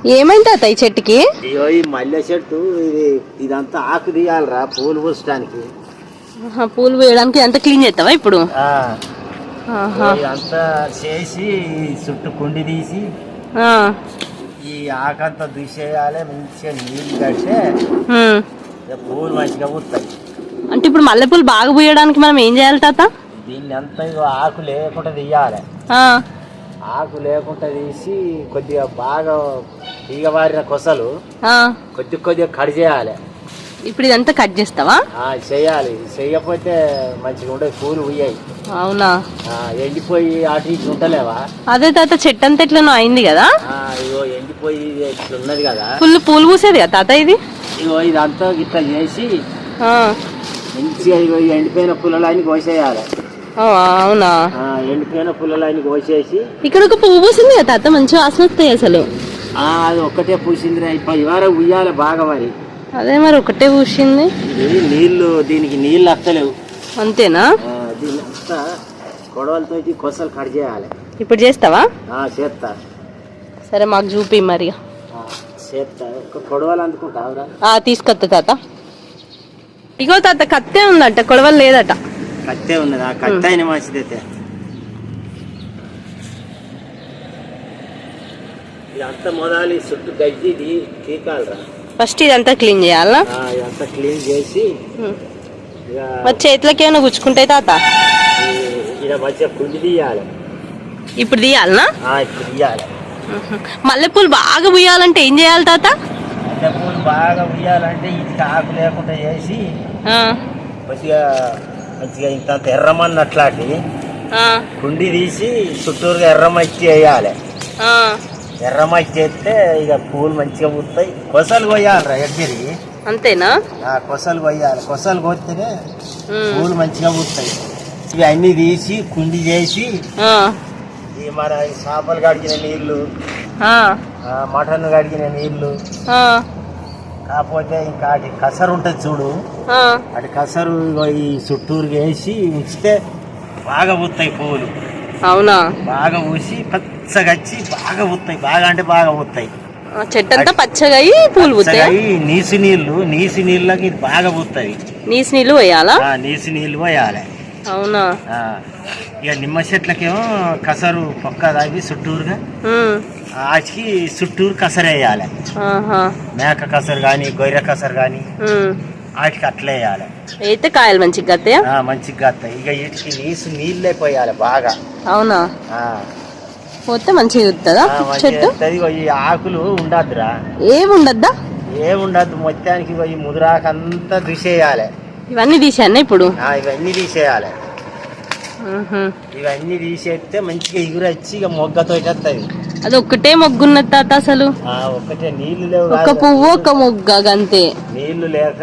ఏమైంది తాత ఈ చెట్టుకి? ఇగో ఈ మల్లె చెట్టు ఇదంతా ఆకు తీయాలరా పూలు పూసడానికి. పూలు వేయడానికి అంతా క్లీన్ చేస్తావా ఇప్పుడు? ఇదంతా చేసి చుట్టూ కుండి తీసి ఈ ఆకంతా దూసేయాలి, మంచిగా నీళ్ళు కడితే పూలు మంచిగా పూస్తాయి. అంటే ఇప్పుడు మల్లెపూలు బాగా పూయడానికి మనం ఏం చేయాలి తాత? దీన్ని అంతా ఇగో ఆకు లేకుండా తీయాలి. ఆకు లేకుండా తీసి కొద్దిగా బాగా తీగబారిన కొసలు కొద్దిగా కట్ చేయాలి. ఇప్పుడు ఇదంతా కట్ చేస్తావా? చేయాలి, చెయ్యకపోతే మంచిగా ఉండే పూలు ఉయ్యాయి. అవునా? ఎండిపోయి అటు ఇటు ఉంటలేవా? అదే తాత చెట్టు అంతా ఎట్లనో అయింది కదా. ఇగో ఎండిపోయి ఇట్లున్నది కదా, ఫుల్ పూలు పూసేది కదా తాత ఇది. ఇగో ఇదంతా ఇట్లా చేసి మంచిగా ఇగో ఎండిపోయిన పుల్లలన్నీ కోసేయాలి. అవునా? ఎండిపోయిన పుల్లలన్నీ కోసేసి ఇక్కడ ఒక పువ్వు పూసింది కదా తాత, మంచిగా వాసన వస్తాయి అసలు. అది ఒక్కటే పూసింది ఇవాళ ఉయ్యాలి బాగా. మరి అదే మరి ఒకటే పూసింది. నీళ్లు దీనికి నీళ్లు అత్తలేవు. అంతేనా? దీన్ని అంతా కొడవలతో కొసలు కట్ చేయాలి. ఇప్పుడు చేస్తావా? చేస్తా. సరే మాకు చూపి మరి. చేస్తా. కొడవలు అందుకుంటావురా? తీసుకొస్తా తాత. ఇగో తాత కత్తే ఉందట, కొడవలు లేదట. కత్తే ఉన్నదా? కత్తే అయిన మంచిదైతే. ఇదంతా మొదలు చుట్టూ గడ్డి తీకాలరా. ఫస్ట్ ఇదంతా క్లీన్ చేయాలా? ఇదంతా క్లీన్ చేసి మరి చేతులకి ఏమైనా గుచ్చుకుంటాయి తాత? ఇలా మంచిగా కుండి తీయాలి. ఇప్పుడు తీయాలనా? ఇప్పుడు తీయాలి. మల్లెపూలు బాగా పూయాలంటే ఏం చేయాలి తాత? మల్లెపూలు బాగా పూయాలంటే ఇది ఆకు లేకుండా చేసి మంచిగా ఇంత ఎర్రమన్నట్లాంటి కుండి తీసి చుట్టూరుగా ఎర్రమచ్చి వేయాలి. ఎర్రమచ్చి వేస్తే ఇక పూలు మంచిగా పూస్తాయి. కొసలు కొయ్యాలరా ఎడ్డిరి. అంతేనా? కొసలు కొయ్యాలి. కొసలు కొత్తేనే పూలు మంచిగా పూస్తాయి. ఇవి అన్ని తీసి కుండి చేసి మన చేపలు కడిగిన నీళ్లు, మటన్ కడిగిన నీళ్లు, కాకపోతే ఇంకా అటు కసరు ఉంటుంది చూడు, అటు కసరు ఈ చుట్టూరు వేసి ఉంచితే బాగా పూస్తాయి పూలు. అవునా? బాగా పూసి పచ్చగా వచ్చి బాగా పూస్తాయి. బాగా అంటే బాగా పూస్తాయి. చెట్టు అంతా పచ్చగా పూలు పూస్తాయి. నీసి నీళ్ళకి ఇది బాగా పూస్తుంది. నీసి నీళ్ళు పోయాలా? నీసి నీళ్ళు పోయాలి. అవునా? ఇక నిమ్మ చెట్లకేమో కసరు పక్క తాగి చుట్టూరుగా ఆచికి చుట్టూరు కసరు వేయాలి. మేక కసరు కానీ గొర్రె కసరు కానీ వాటికి అట్లా వేయాలి. అయితే కాయలు మంచిగా గతాయా? మంచిగా గతాయి. ఇక వీటికి నీళ్ళే పోయాలి బాగా. అవునా? పోతే మంచిగా వస్తుందా చెట్టు? ఈ ఆకులు ఉండద్దురా. ఏముండద్దా? ఏముండద్దు. మొత్తానికి ఈ ముదురాకంతా తీసేయాలి. ఇవన్నీ తీసేయన్నా ఇప్పుడు? ఇవన్నీ తీసేయాలి. ఇవన్నీ తీసేస్తే మంచిగా ఎగురు వచ్చి ఇక మొగ్గతో వస్తుంది. అది ఒక్కటే మొగ్గున్నది తాత అసలు. ఒక్కటే నీళ్లు లేవు. ఒక పువ్వు ఒక మొగ్గ అంతే. నీళ్లు లేక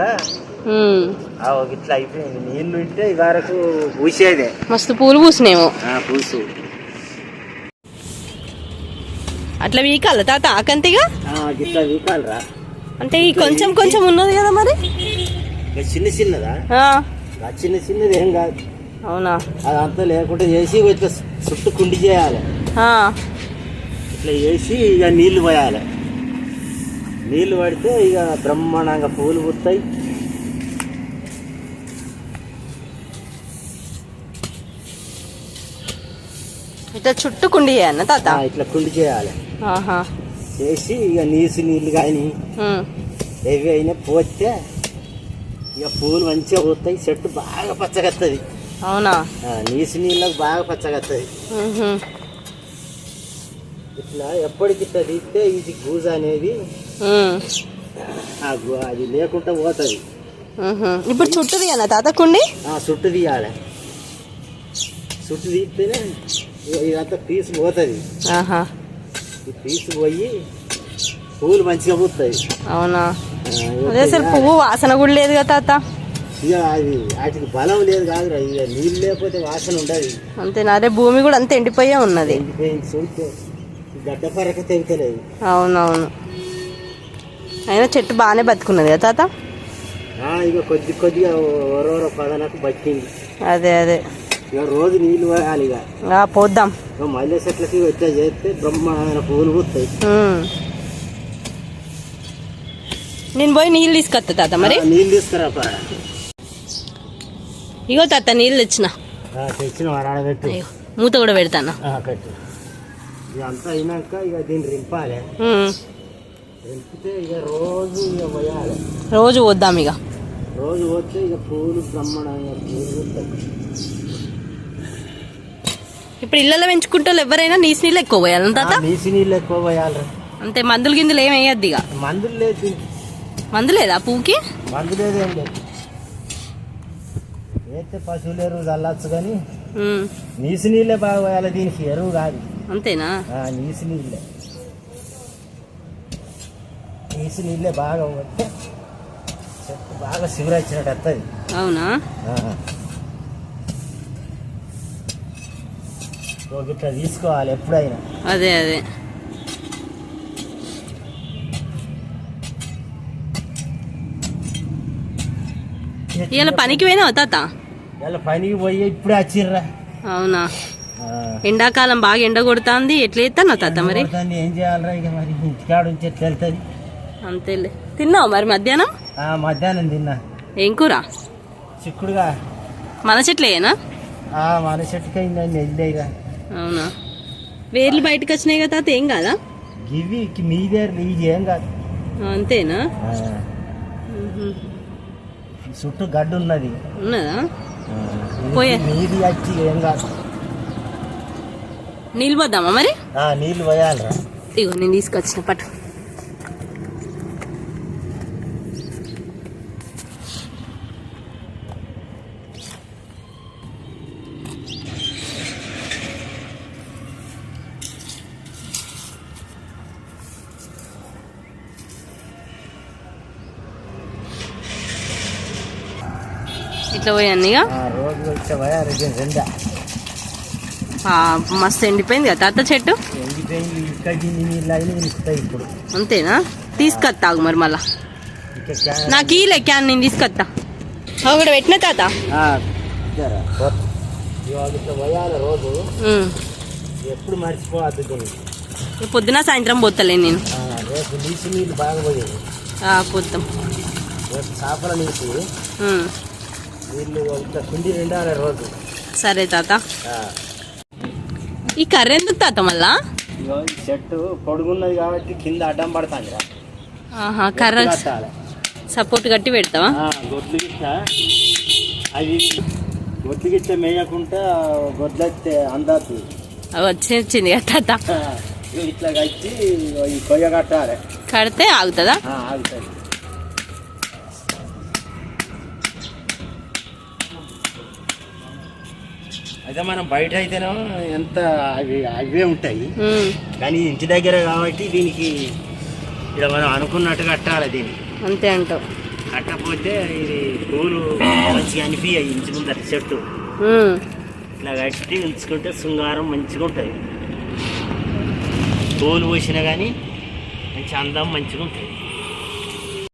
ఇట్లా అయిపోయింది. నీళ్లు ఇస్తే ఈ వరకు పూసేదే. మస్తు పూలు పూసినేమో. పూసు అట్లా వీకాల తాత ఆకంతిగా? ఇట్లా వీకాలరా. అంటే ఈ కొంచెం కొంచెం ఉన్నది కదా మరి. చిన్న చిన్నదా? చిన్నది ఏం కాదు. అవునా? అదంతా లేకుండా చేసి ఇట్లా చుట్టూ కుండి చేయాలి. ఇట్లా చేసి ఇక నీళ్లు పోయాలి. నీళ్లు పడితే ఇక బ్రహ్మాండంగా పూలు పుడతాయి. ఇట్లా చుట్టూ కుండి చేయాలి తాత? ఇట్లా కుండి చేయాలి. చేసి ఇక నీసి నీళ్ళు కానీ ఏవి అయినా పోతే ఇక పూలు మంచిగా పూస్తాయి. చెట్టు బాగా పచ్చగత్తది. అవునా? నీసి నీళ్ళకి బాగా పచ్చగత్తది. ఇట్లా ఎప్పటికి ఇట్లా తీస్తే ఇది గూజ అనేది అది లేకుండా పోతుంది. ఇప్పుడు చుట్టూ తీయాలా తాత కుండి? చుట్టూ తీయాలి. చుట్టూ తీస్తేనే ఇదంతా పీసు పోతుంది. ఈ పీసు పోయి పూలు మంచిగా పూస్తాయి. అవునా? అదే అసలు పువ్వు వాసన కూడా లేదు కదా తాత. ఇక అది వాటికి బలం లేదు కాదురా. ఇక నీళ్ళు లేకపోతే వాసన ఉండదు. అంతేనా? అదే భూమి కూడా అంత ఎండిపోయే ఉన్నది. ఎండిపోయింది. చూస్తే గడ్డ పరక తెగుతలేదు. అవునవును. అయినా చెట్టు బాగానే బతుకున్నది కదా తాత. ఇక కొద్దిగా ఓరో పదనకు బతికింది. అదే ఇక రోజు నీళ్ళు పోయాలి. ఇక పోద్దాం. మల్లె చెట్లకి వచ్చా చేస్తే బ్రహ్మాండమైన పూలు పూస్తాయి. నేను పోయి నీళ్ళు తీసుకొస్తా తాత మరి. నీళ్ళు తీసుకురా. ఇగో తాత నీళ్ళు తెచ్చిన. తెచ్చిన ఆడబెట్టు. మూత కూడా పెడతాను. పెట్టు. ఇదంతా అయినాక ఇక దీన్ని రింపాలి. రింపితే ఇక రోజు ఇక పోయాలి. రోజు పోద్దాం ఇక. రోజు పోతే ఇక పూలు బ్రహ్మాండంగా పూలు. ఇప్పుడు ఇళ్ళలో పెంచుకుంటే ఎవరైనా నీసి నీళ్ళు ఎక్కువ పోయాలి తాత. నీసి నీళ్ళు ఎక్కువ పోయాలి. అంతే, మందులు గిందులు ఏమి వేయద్దు ఇక. మందులు లేదు. మందు లేదా పువ్వుకి? మందు లేదు, ఏం లేదు. వేస్తే పశువులు ఎరువు చల్లచ్చు కానీ నీసి నీళ్ళే బాగా పోయాలి దీనికి, ఎరువు కాదు. అంతేనా? నీసి నీళ్ళే. నీసి నీళ్ళే బాగా పోతే చెట్టు బాగా శివరాచ్చినట్టు వస్తుంది. అవునా? ఇట్లా తీసుకోవాలి ఎప్పుడైనా. అదే అదే. ఇలా పనికి పోయినావు తాత? ఇలా పనికి పోయి ఇప్పుడే వచ్చిర్రా. అవునా? ఎండాకాలం బాగా ఎండ కొడుతుంది, ఎట్లా ఎత్తాను తాత మరి? ఏం చేయాలరా ఇక, మరి ఇంటికాడ ఉంచి ఎట్లా వెళ్తుంది. అంతేలే. తిన్నావు మరి మధ్యాహ్నం? మధ్యాహ్నం తిన్నా. ఏం కూర? చిక్కుడుగా. మన చెట్లేనా? మన చెట్టుకి వెళ్ళేగా. అవునా? వేర్లు బయటకు వచ్చినాయి కదా తాత, ఏం కాదా? ఇవి మీదే, ఇది ఏం కాదు. అంతేనా? చుట్టూ గడ్డు ఉన్నది. ఉన్నదా? నీది వచ్చి ఏం కాదు. నీళ్ళు పోద్దామా మరి? నీళ్ళు పోయాలరా. ఇగో నేను తీసుకొచ్చిన పట్టు. ఇట్లా పోయాను ఇక. రోజు వచ్చే పోయా రెండా. మస్తు ఎండిపోయింది కదా తాత చెట్టు. ఎండిపోయింది. ఇక్కడికి నీళ్ళు అయినా ఇస్తాయి ఇప్పుడు. అంతేనా? తీసుకొస్తాగు మరి మళ్ళా. నాకు ఈ క్యాన్ నేను తీసుకొస్తా. ఒకటి పెట్టిన తాత. ఇట్లా పోయాలి రోజు. ఎప్పుడు మర్చిపోవద్దు. పొద్దున సాయంత్రం పోతలే నేను. రేపు నీసి నీళ్ళు బాగా పోయాయి. పోతాం. రేపు చేపల నీసి నీళ్ళు ఇట్లా కుండి నిండాలి రోజు. సరే తాత. ఈ కర్ర ఎందుకు తాత మళ్ళా? చెట్టు పొడుగున్నది కాబట్టి కింద అడ్డం పడుతుంది. కర్ర సపోర్ట్ కట్టి పెడతావా? గొడ్లు గిట్ట అవి గొడ్లు గిట్ట మేయకుండా గొడ్లైతే అందదు. వచ్చింది కదా తాత. ఇట్లా కట్టి ఈ కొయ్య కట్టాలి. కడితే ఆగుతుందా? ఆగుతుంది. అయితే మనం బయట అయితేనో ఎంత అవే ఉంటాయి, కానీ ఇంటి దగ్గర కాబట్టి దీనికి ఇక్కడ మనం అనుకున్నట్టు కట్టాలి దీనికి. అంతే అంటావు? కట్టకపోతే ఇది పూలు మంచిగా అనిపించాయి. ఇంటి ముందర చెట్టు ఇట్లా కట్టి ఉంచుకుంటే శృంగారం మంచిగా ఉంటుంది. పూలు పోసినా కానీ మంచి అందం మంచిగా ఉంటుంది.